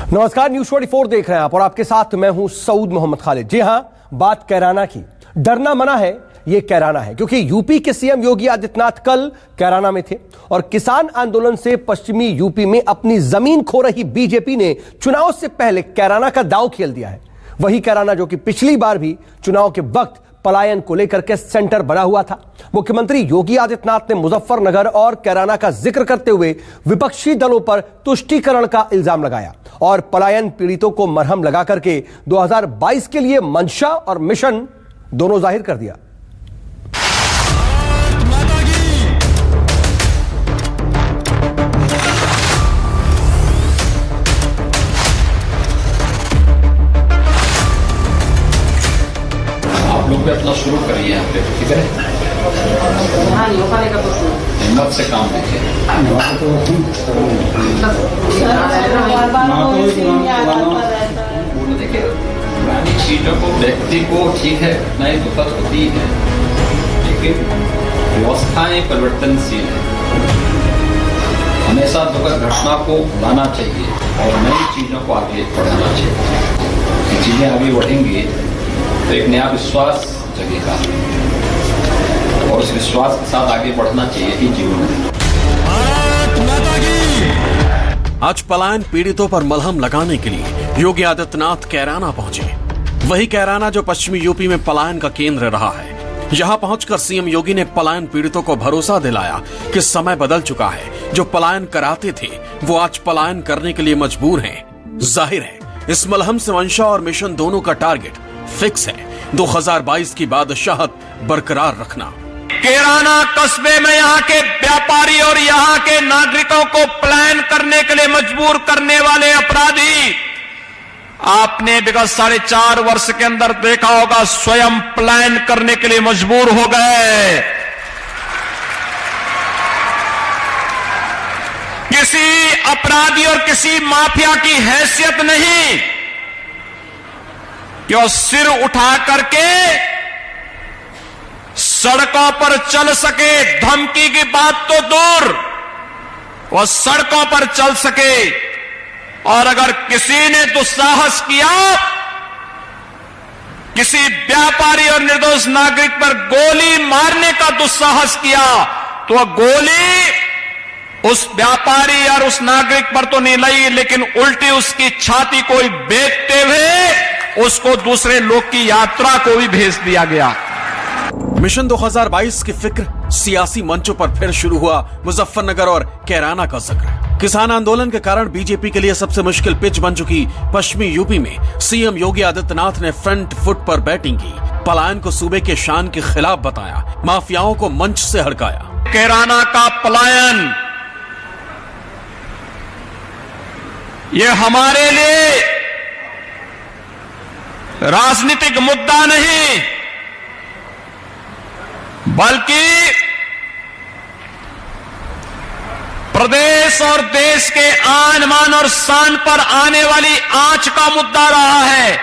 नमस्कार, न्यूज 24 देख रहे हैं आप और आपके साथ मैं हूं सऊद मोहम्मद खालिद। जी हां, बात कैराना की। डरना मना है, ये कैराना है, क्योंकि यूपी के सीएम योगी आदित्यनाथ कल कैराना में थे और किसान आंदोलन से पश्चिमी यूपी में अपनी जमीन खो रही बीजेपी ने चुनाव से पहले कैराना का दांव खेल दिया है। वही कैराना जो कि पिछली बार भी चुनाव के वक्त पलायन को लेकर के सेंटर बना हुआ था। मुख्यमंत्री योगी आदित्यनाथ ने मुजफ्फरनगर और कैराना का जिक्र करते हुए विपक्षी दलों पर तुष्टीकरण का इल्जाम लगाया और पलायन पीड़ितों को मरहम लगा करके 2022 के लिए मंशा और मिशन दोनों जाहिर कर दिया। आप लोग भी अपना शुरू करिए यहाँ पे, ठीक है? हिम्मत से काम लीजिए। देखिए, पुरानी चीजों को, व्यक्ति को ठीक है नई दुखद होती है, लेकिन व्यवस्थाएं परिवर्तनशील है। हमेशा दुखद घटना को लाना चाहिए और नई चीजों को आगे बढ़ाना चाहिए। ये चीजें आगे बढ़ेंगी तो एक नया विश्वास जगेगा और उस विश्वास के साथ आगे बढ़ना चाहिए ही जीवन में। आज पलायन पीड़ितों पर मलहम लगाने के लिए योगी आदित्यनाथ कैराना पहुंचे। वही कैराना जो पश्चिमी यूपी में पलायन का केंद्र रहा है। यहां पहुंचकर सीएम योगी ने पलायन पीड़ितों को भरोसा दिलाया कि समय बदल चुका है। जो पलायन कराते थे वो आज पलायन करने के लिए मजबूर हैं। जाहिर है इस मलहम से मंशा और मिशन दोनों का टारगेट फिक्स है, 2022 की बादशाहत बरकरार रखना। कैराना कस्बे में यहाँ के व्यापारी और यहाँ के नागरिकों को पलायन करने के लिए मजबूर करने वाले अपराधी आपने विगत 4.5 वर्ष के अंदर देखा होगा, स्वयं पलायन करने के लिए मजबूर हो गए। किसी अपराधी और किसी माफिया की हैसियत नहीं कि वो सिर उठा करके सड़कों पर चल सके। धमकी की बात तो दूर, वो सड़कों पर चल सके। और अगर किसी ने दुस्साहस किया, किसी व्यापारी और निर्दोष नागरिक पर गोली मारने का दुस्साहस किया, तो वह गोली उस व्यापारी और उस नागरिक पर तो नहीं लगी, लेकिन उल्टी उसकी छाती को बेचते हुए उसको दूसरे लोग की यात्रा को भी भेज दिया गया। मिशन 2022 की फिक्र सियासी मंचों पर फिर शुरू हुआ। मुजफ्फरनगर और कैराना का जिक्र। किसान आंदोलन के कारण बीजेपी के लिए सबसे मुश्किल पिच बन चुकी पश्चिमी यूपी में सीएम योगी आदित्यनाथ ने फ्रंट फुट पर बैटिंग की। पलायन को सूबे के शान के खिलाफ बताया, माफियाओं को मंच से हड़काया। कैराना का पलायन ये हमारे लिए राजनीतिक मुद्दा नहीं, बल्कि प्रदेश और देश के आन मान और शान पर आने वाली आंच का मुद्दा रहा है।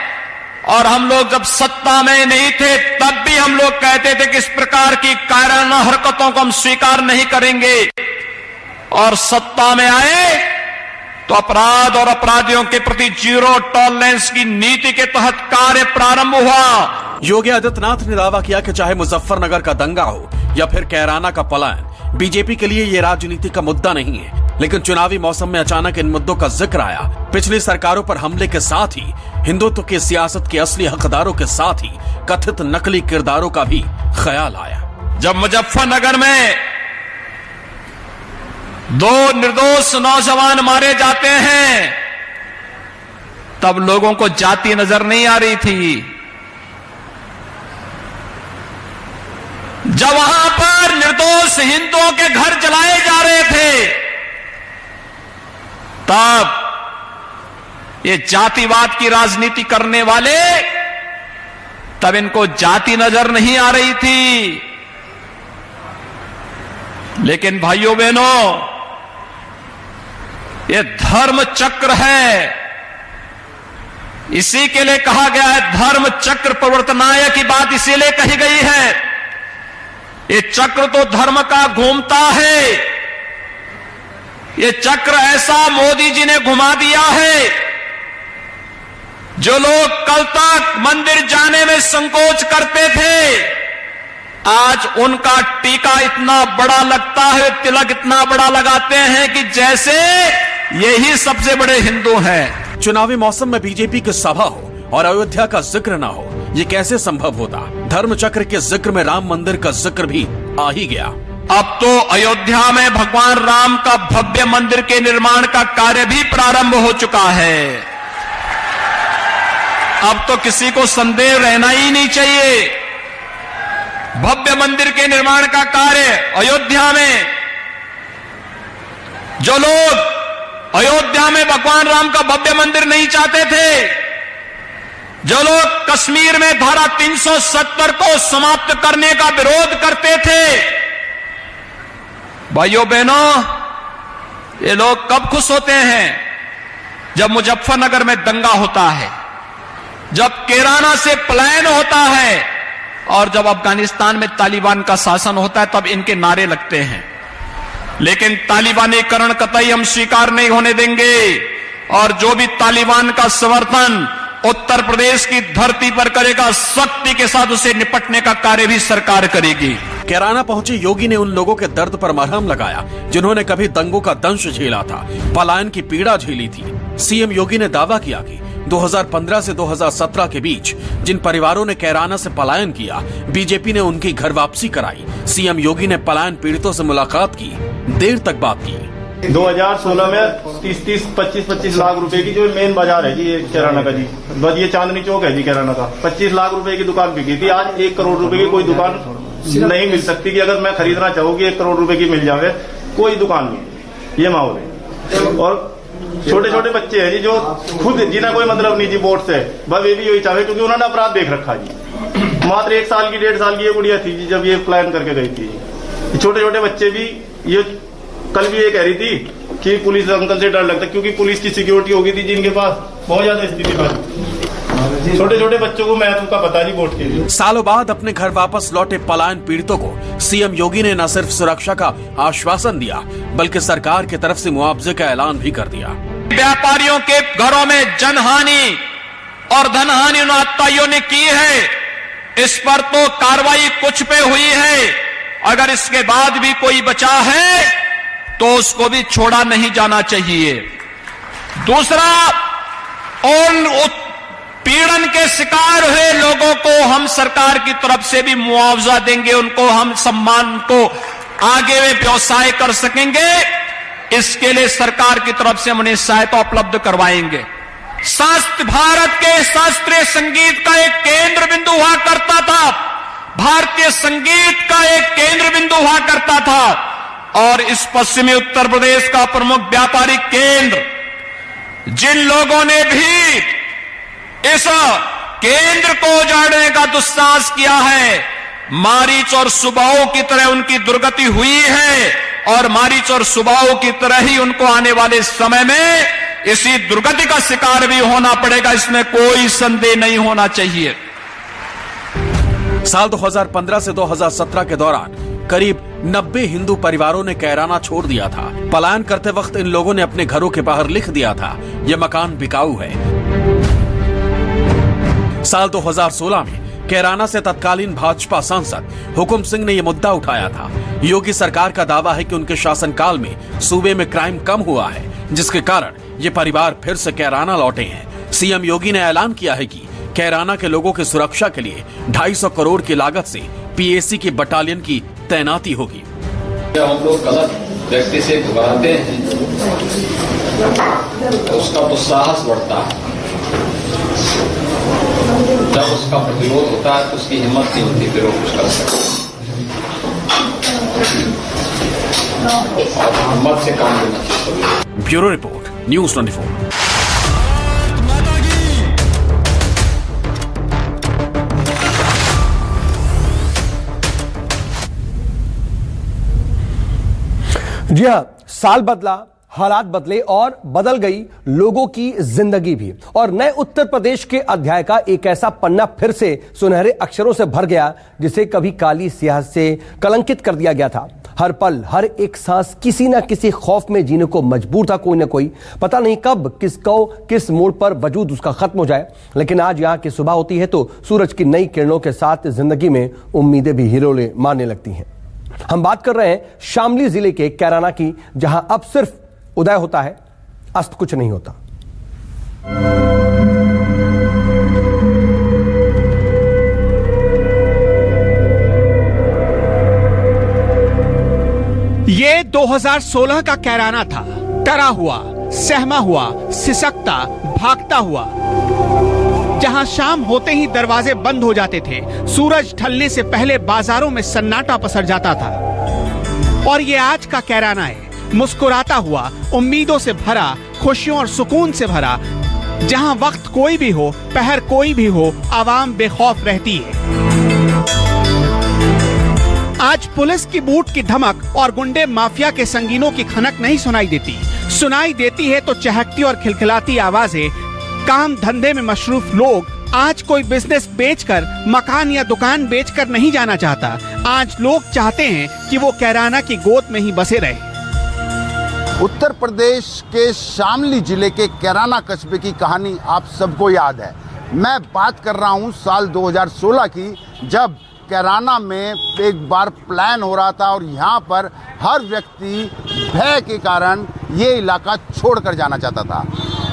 और हम लोग जब सत्ता में नहीं थे तब भी हम लोग कहते थे कि इस प्रकार की कायराना हरकतों को हम स्वीकार नहीं करेंगे। और सत्ता में आए तो अपराध और अपराधियों के प्रति जीरो टॉलरेंस की नीति के तहत कार्य प्रारंभ हुआ। योगी आदित्यनाथ ने दावा किया कि चाहे मुजफ्फरनगर का दंगा हो या फिर कैराना का पलायन, बीजेपी के लिए ये राजनीति का मुद्दा नहीं है। लेकिन चुनावी मौसम में अचानक इन मुद्दों का जिक्र आया। पिछली सरकारों पर हमले के साथ ही हिंदुत्व की सियासत के असली हकदारों के साथ ही कथित नकली किरदारों का भी ख्याल आया। जब मुजफ्फरनगर में 2 निर्दोष नौजवान मारे जाते हैं तब लोगों को जाति नजर नहीं आ रही थी। जब वहां पर निर्दोष हिंदुओं के घर जलाए जा रहे थे तब ये जातिवाद की राजनीति करने वाले, तब इनको जाति नजर नहीं आ रही थी। लेकिन भाइयों बहनों, ये धर्म चक्र है। इसी के लिए कहा गया है धर्म चक्र प्रवर्तनाय की बात इसीलिए कही गई है। ये चक्र तो धर्म का घूमता है। ये चक्र ऐसा मोदी जी ने घुमा दिया है जो लोग कल तक मंदिर जाने में संकोच करते थे, आज उनका टीका इतना बड़ा लगता है, तिलक इतना बड़ा लगाते हैं कि जैसे यही सबसे बड़े हिंदू हैं। चुनावी मौसम में बीजेपी की सभा हो और अयोध्या का जिक्र ना हो, ये कैसे संभव होता? धर्म चक्र के जिक्र में राम मंदिर का जिक्र भी आ ही गया। अब तो अयोध्या में भगवान राम का भव्य मंदिर के निर्माण का कार्य भी प्रारंभ हो चुका है। अब तो किसी को संदेह रहना ही नहीं चाहिए। भव्य मंदिर के निर्माण का कार्य अयोध्या में, जो लोग अयोध्या में भगवान राम का भव्य मंदिर नहीं चाहते थे, जो लोग कश्मीर में धारा 370 को समाप्त करने का विरोध करते थे, भाइयों बहनों, ये लोग कब खुश होते हैं? जब मुजफ्फरनगर में दंगा होता है, जब कैराना से पलायन होता है और जब अफगानिस्तान में तालिबान का शासन होता है, तब इनके नारे लगते हैं। लेकिन तालिबानीकरण कतई हम स्वीकार नहीं होने देंगे और जो भी तालिबान का समर्थन उत्तर प्रदेश की धरती पर करेगा, सख्ती के साथ उसे निपटने का कार्य भी सरकार करेगी। कैराना पहुंचे योगी ने उन लोगों के दर्द पर मरहम लगाया जिन्होंने कभी दंगों का दंश झेला था, पलायन की पीड़ा झेली थी। सीएम योगी ने दावा किया कि 2015 से 2017 के बीच जिन परिवारों ने कैराना से पलायन किया, बीजेपी ने उनकी घर वापसी कराई। सीएम योगी ने पलायन पीड़ितों से मुलाकात की, देर तक बात की। 2016 में 30-30, 25-25 लाख रुपए की जो मेन बाजार है जी, ये कैराना का जी, बस ये चांदनी चौक है जी कैराना का, 25 लाख रुपए की दुकान बिकी थी। आज 1 करोड़ रुपए की कोई दुकान नहीं मिल सकती कि अगर मैं खरीदना चाहूँ कि 1 करोड़ रुपए की मिल जावे, कोई दुकान नहीं। ये माहौल है। और छोटे छोटे बच्चे हैं जी जो खुद जिन्हें कोई मतलब नहीं जी वोट से, बस ये भी यही चाहे क्योंकि उन्होंने अपराध देख रखा जी। मात्र 1 साल की 1.5 साल की ये गुड़िया थी जी जब ये प्लान करके गई थी। छोटे छोटे बच्चे भी, ये कल भी ये कह रही थी कि पुलिस अंकल से डर लगता क्योंकि पुलिस की सिक्योरिटी हो गई थी जिनके पास, बहुत ज्यादा स्थिति पर छोटे छोटे बच्चों को महत्व का पता नहीं वोट के लिए। सालों बाद अपने घर वापस लौटे पलायन पीड़ितों को सीएम योगी ने न सिर्फ सुरक्षा का आश्वासन दिया, बल्कि सरकार की तरफ से मुआवजे का ऐलान भी कर दिया। व्यापारियों के घरों में जनहानि और धनहानि उन आतताइयों ने की है, इस पर तो कार्रवाई कुछ पे हुई है। अगर इसके बाद भी कोई बचा है तो उसको भी छोड़ा नहीं जाना चाहिए। दूसरा, उन पीड़न के शिकार हुए लोगों को हम सरकार की तरफ से भी मुआवजा देंगे, उनको हम सम्मान को आगे वे व्यवसाय कर सकेंगे, इसके लिए सरकार की तरफ से हम उन्हें सहायता उपलब्ध करवाएंगे। शास्त्र भारत के शास्त्रीय संगीत का एक केंद्र बिंदु हुआ करता था, भारतीय संगीत का एक केंद्र बिंदु हुआ करता था, और इस पश्चिमी उत्तर प्रदेश का प्रमुख व्यापारिक केंद्र, जिन लोगों ने भी इस केंद्र को उजाड़ने का दुस्साहस किया है, मारीच और सुबाहों की तरह उनकी दुर्गति हुई है और मारीच और सुबाहों की तरह ही उनको आने वाले समय में इसी दुर्गति का शिकार भी होना पड़ेगा, इसमें कोई संदेह नहीं होना चाहिए। साल 2015 से 2017 के दौरान करीब 90 हिंदू परिवारों ने कैराना छोड़ दिया था। पलायन करते वक्त इन लोगों ने अपने घरों के बाहर लिख दिया था, यह मकान बिकाऊ है। साल 2016 में कैराना से तत्कालीन भाजपा सांसद हुकुम सिंह ने यह मुद्दा उठाया था। योगी सरकार का दावा है कि उनके शासनकाल में सूबे में क्राइम कम हुआ है, जिसके कारण ये परिवार फिर से कैराना लौटे हैं। सीएम योगी ने ऐलान किया है कि कैराना के लोगों की सुरक्षा के लिए 250 करोड़ की लागत से पीएसी की बटालियन की तैनाती होगी। जब हम लोग गलत व्यक्ति से घबराते हैं तो उसका तो साहस बढ़ता है, जब उसका प्रतिरोध होता है तो उसकी हिम्मत नहीं होती फिर वो कुछ कर सकता और हिम्मत से काम लेना चाहिए। Bureau report, news 24। जी हाँ, साल बदला, हालात बदले और बदल गई लोगों की जिंदगी भी, और नए उत्तर प्रदेश के अध्याय का एक ऐसा पन्ना फिर से सुनहरे अक्षरों से भर गया जिसे कभी काली स्याह से कलंकित कर दिया गया था। हर पल हर एक सांस किसी ना किसी खौफ में जीने को मजबूर था कोई ना कोई। पता नहीं कब किस मोड़ पर वजूद उसका खत्म हो जाए, लेकिन आज यहाँ की सुबह होती है तो सूरज की नई किरणों के साथ जिंदगी में उम्मीदें भी हिलोले मारने लगती हैं। हम बात कर रहे हैं शामली जिले के कैराना की, जहां अब सिर्फ उदय होता है, अस्त कुछ नहीं होता। ये 2016 का कैराना था। डरा हुआ, सहमा हुआ, सिसकता, भागता हुआ। जहां शाम होते ही दरवाजे बंद हो जाते थे, सूरज ढलने से पहले बाजारों में सन्नाटा पसर जाता था। और ये आज का कैराना है, मुस्कुराता हुआ, उम्मीदों से भरा, खुशियों और सुकून से भरा, जहां वक्त कोई भी हो, पहर कोई भी हो, आवाम बेखौफ रहती है। आज पुलिस की बूट की धमक और गुंडे माफिया के संगीनों की खनक नहीं सुनाई देती। सुनाई देती है तो चहकती और खिलखिलाती आवाजें। काम धंधे में मशरूफ लोग आज कोई बिजनेस बेचकर, मकान या दुकान बेचकर नहीं जाना चाहता। आज लोग चाहते हैं कि वो कैराना की गोद में ही बसे रहे। उत्तर प्रदेश के शामली जिले के कैराना कस्बे की कहानी आप सबको याद है। मैं बात कर रहा हूं साल 2016 की, जब कैराना में एक बार प्लान हो रहा था और यहाँ पर हर व्यक्ति भय के कारण ये इलाका छोड़कर जाना चाहता था।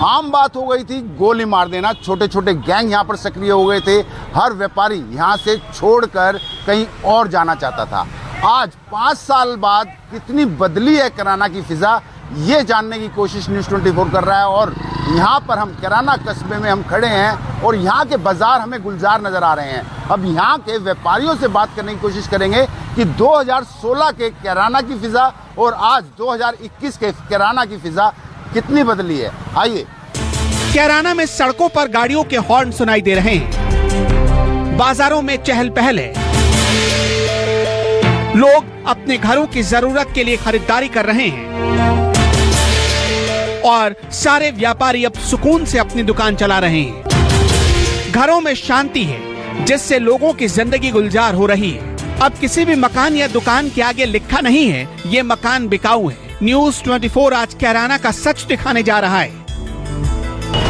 आम बात हो गई थी गोली मार देना। छोटे छोटे गैंग यहाँ पर सक्रिय हो गए थे। हर व्यापारी यहाँ से छोड़कर कहीं और जाना चाहता था। आज 5 साल बाद कितनी बदली है कैराना की फिजा, ये जानने की कोशिश न्यूज़ 24 कर रहा है। और यहाँ पर हम कैराना कस्बे में हम खड़े हैं और यहाँ के बाजार हमें गुलजार नजर आ रहे हैं। अब यहाँ के व्यापारियों से बात करने की कोशिश करेंगे कि 2016 के कैराना की फिजा और आज 2021 के कैराना की फिजा कितनी बदली है। आइए। कैराना में सड़कों पर गाड़ियों के हॉर्न सुनाई दे रहे हैं। बाजारों में चहल पहल है। लोग अपने घरों की जरूरत के लिए खरीदारी कर रहे हैं और सारे व्यापारी अब सुकून से अपनी दुकान चला रहे हैं। घरों में शांति है, जिससे लोगों की जिंदगी गुलजार हो रही है। अब किसी भी मकान या दुकान के आगे लिखा नहीं है ये मकान बिकाऊ है। न्यूज़ 24 आज कैराना का सच दिखाने जा रहा है।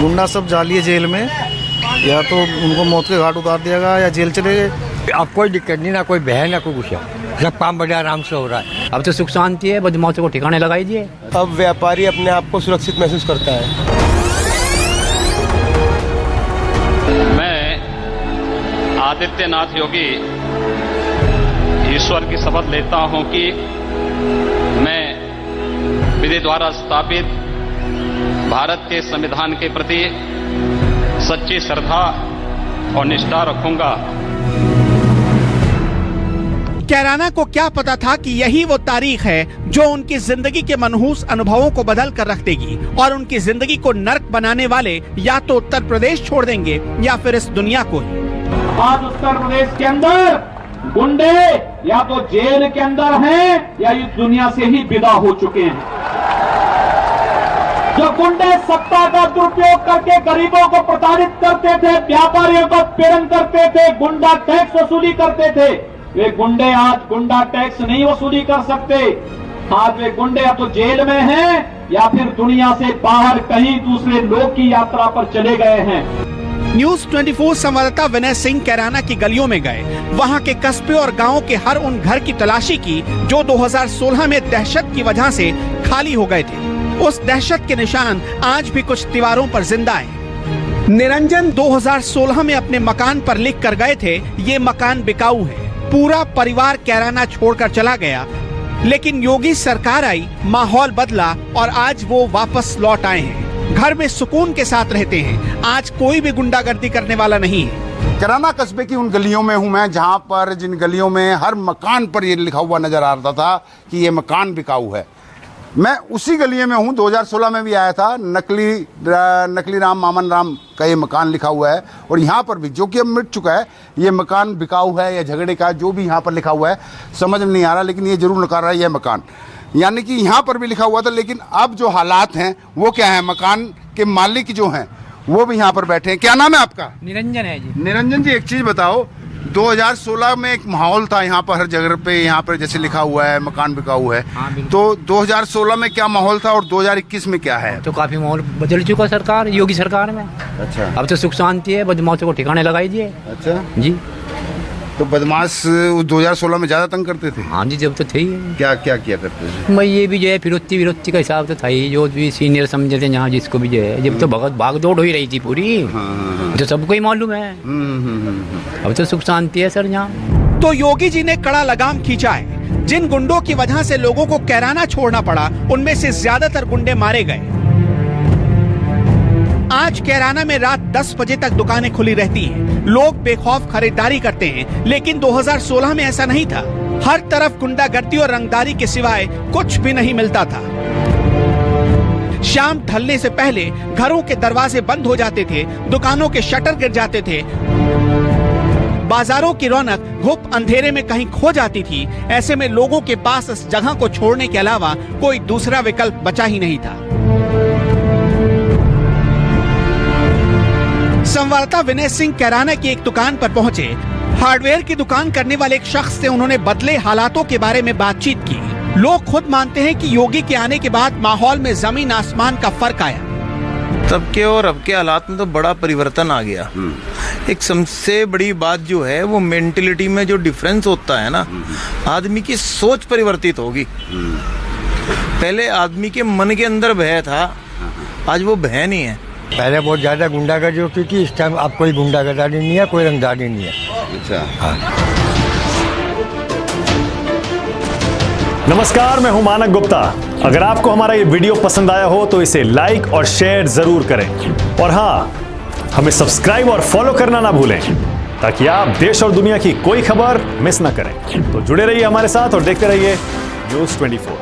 गुंडा सब जालिए जेल में, या तो उनको मौत के घाट उतार दिया गया या जेल चले गए। अब कोई दिक्कत नहीं, ना कोई बहन ना कोई कुछ है। सब काम बढ़िया आराम से हो रहा है। अब तो सुख शांति है, बदमाशों को ठिकाने लगाई दिए। अब व्यापारी अपने आप को सुरक्षित महसूस करता है। मैं आदित्यनाथ योगी ईश्वर की शपथ लेता हूं कि मैं विधि द्वारा स्थापित भारत के संविधान के प्रति सच्ची श्रद्धा और निष्ठा रखूंगा। कैराना को क्या पता था कि यही वो तारीख है जो उनकी जिंदगी के मनहूस अनुभवों को बदल कर रख देगी और उनकी जिंदगी को नर्क बनाने वाले या तो उत्तर प्रदेश छोड़ देंगे या फिर इस दुनिया को ही। आज उत्तर प्रदेश के अंदर गुंडे या तो जेल के अंदर हैं या इस दुनिया से ही विदा हो चुके हैं। जो गुंडे सत्ता का दुरुपयोग करके गरीबों को प्रताड़ित करते थे, व्यापारियों को पीड़न करते थे, गुंडा टैक्स वसूली करते थे, वे गुंडे आज गुंडा टैक्स नहीं वसूली कर सकते। आज वे गुंडे या तो जेल में हैं या फिर दुनिया से बाहर कहीं दूसरे लोक की यात्रा पर चले गए हैं। न्यूज़ 24 संवाददाता विनय सिंह कैराना की गलियों में गए। वहां के कस्बे और गांवों के हर उन घर की तलाशी की जो 2016 में दहशत की वजह से खाली हो गए थे। उस दहशत के निशान आज भी कुछ दीवारों पर जिंदा हैं। निरंजन 2016 में अपने मकान पर लिख कर गए थे, ये मकान बिकाऊ है। पूरा परिवार कैराना छोड़कर चला गया, लेकिन योगी सरकार आई, माहौल बदला और आज वो वापस लौट आए हैं। घर में सुकून के साथ रहते हैं। आज कोई भी गुंडागर्दी करने वाला नहीं है। कैराना कस्बे की उन गलियों में हूं मैं जहां पर जिन गलियों में हर मकान पर ये लिखा हुआ नजर आ रहा था कि ये मकान बिकाऊ है। मैं उसी गलिये में हूँ। 2016 में भी आया था। नकली राम मामन राम का ये मकान लिखा हुआ है और यहाँ पर भी, जो कि अब मिट चुका है, ये मकान बिकाऊ है या झगड़े का, जो भी यहाँ पर लिखा हुआ है समझ में नहीं आ रहा, लेकिन ये जरूर नकार रहा है यह मकान। यानी कि यहाँ पर भी लिखा हुआ था, लेकिन अब जो हालात हैं वो क्या है, मकान के मालिक जो हैं वो भी यहाँ पर बैठे हैं। क्या नाम है आपका? निरंजन है जी। निरंजन जी, एक चीज बताओ, 2016 में एक माहौल था यहाँ पर, हर जगह पे यहाँ पर जैसे लिखा हुआ है मकान बिकाऊ है। तो 2016 में क्या माहौल था और 2021 में क्या है? तो काफी माहौल बदल चुका सरकार, योगी सरकार में। अच्छा। अब तो सुख शांति है, बदमाशों को ठिकाने लगाई दिए। अच्छा जी। तो बदमाश 2016 में ज्यादा तंग करते थे? हाँ जी, जब तो थे ही। क्या क्या किया करते थे? मैं ये भी जो है फिरोती का हिसाब तो था ही, जो भी सीनियर समझे थे यहाँ जिसको भी जो है, जब तो भाग दौड़ हो ही रही थी पूरी। तो सबको ही मालूम है। अब तो सुख शांति है सर यहाँ। तो योगी जी ने कड़ा लगाम खींचा है। जिन गुंडों की वजह से लोगों को कैराना छोड़ना पड़ा, उनमें से ज्यादातर गुंडे मारे गए। आज कैराना में रात 10 बजे तक दुकानें खुली रहती हैं। लोग बेखौफ खरीदारी करते हैं, लेकिन 2016 में ऐसा नहीं था। हर तरफ गुंडागर्दी और रंगदारी के सिवाय कुछ भी नहीं मिलता था। शाम ढलने से पहले घरों के दरवाजे बंद हो जाते थे, दुकानों के शटर गिर जाते थे, बाजारों की रौनक घुप अंधेरे में कहीं खो जाती थी। ऐसे में लोगों के पास इस जगह को छोड़ने के अलावा कोई दूसरा विकल्प बचा ही नहीं था। संवाददाता विनय सिंह कैराना की एक दुकान पर पहुंचे। हार्डवेयर की दुकान करने वाले एक शख्स से उन्होंने बदले हालातों के बारे में बातचीत की। लोग खुद मानते हैं कि योगी के आने के बाद माहौल में जमीन आसमान का फर्क आया। तब के और अब के हालात में तो बड़ा परिवर्तन आ गया। एक सबसे बड़ी बात जो है वो मेंटेलिटी में जो डिफरेंस होता है ना, आदमी की सोच परिवर्तित होगी। पहले आदमी के मन के अंदर भय था, आज वो भय नहीं है। पहले बहुत ज्यादा गुंडागर्दी होती थी, इस टाइम अब कोई गुंडागर्दी नहीं है, कोई रंगदारी नहीं है। अच्छा। हाँ। नमस्कार, मैं हूं मानक गुप्ता। अगर आपको हमारा ये वीडियो पसंद आया हो तो इसे लाइक और शेयर जरूर करें, और हाँ, हमें सब्सक्राइब और फॉलो करना ना भूलें ताकि आप देश और दुनिया की कोई खबर मिस ना करें। तो जुड़े रहिए हमारे साथ और देखते रहिए न्यूज़ 24।